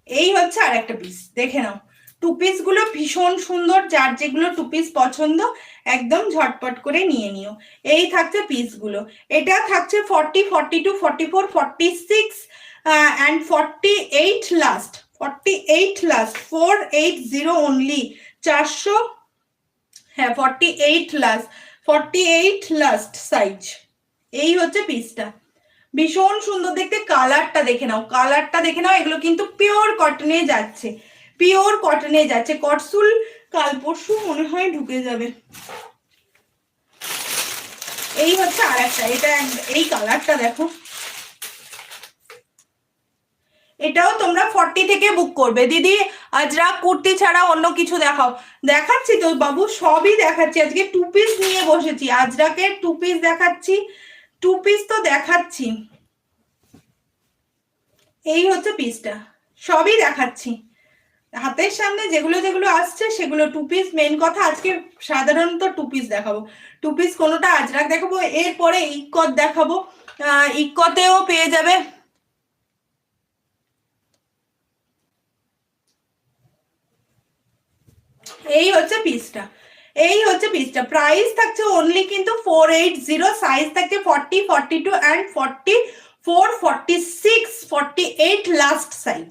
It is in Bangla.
এই হচ্ছে আর একটা পিস, দেখে নাও। টু পিস গুলো ভীষণ সুন্দর, যার যেগুলো টু পিস পছন্দ একদম ঝটপট করে নিয়ে নিও। এই থাকছে পিস গুলো। এটা থাকছে 40, 42, 44, 46 and 48 লাস্ট, 48 লাস্ট, 480 অনলি, 400, হ্যাঁ 48 লাস্ট, 48 লাস্ট সাইজ। এই হচ্ছে পিসটা, ভীষণ সুন্দর দেখতে। কালারটা দেখে নাও, কালারটা দেখে নাও। এগুলো কিন্তু পিওর কটনে যাচ্ছে, পিওর কটনে যাচ্ছে। কটসুল কাল পরশু মনে হয় ঢুকে যাবে। এই হচ্ছে আর একটা, এটা এই কালারটা দেখো, এটাও তোমরা 40 থেকে বুক করবে। দিদি আজরাক কুর্তি ছাড়া অন্য কিছু দেখাও। দেখাচ্ছি তো বাবু, সবই দেখাচ্ছি। আজকে টু পিস নিয়ে বসেছি, আজরাকের টু পিস দেখাচ্ছি, টু পিস তো দেখাচ্ছি। এই হচ্ছে পিসটা, সবই দেখাচ্ছি। হাতের সামনে যেগুলো যেগুলো আসছে সেগুলো টু পিস। মেন কথা আজকে সাধারণত টু পিস দেখাবো, টু পিস কোনোটা আজরাক দেখাবো, এরপরে ইক্কত দেখাবো, ইক্কতেও পেয়ে যাবে। এই হচ্ছে পিসটা, এই হচ্ছে পিসটা। প্রাইস থাকছে অনলি কিন্তু 480, সাইজ থাকছে 40, 42 and 44, 46, 48 লাস্ট সাইজ।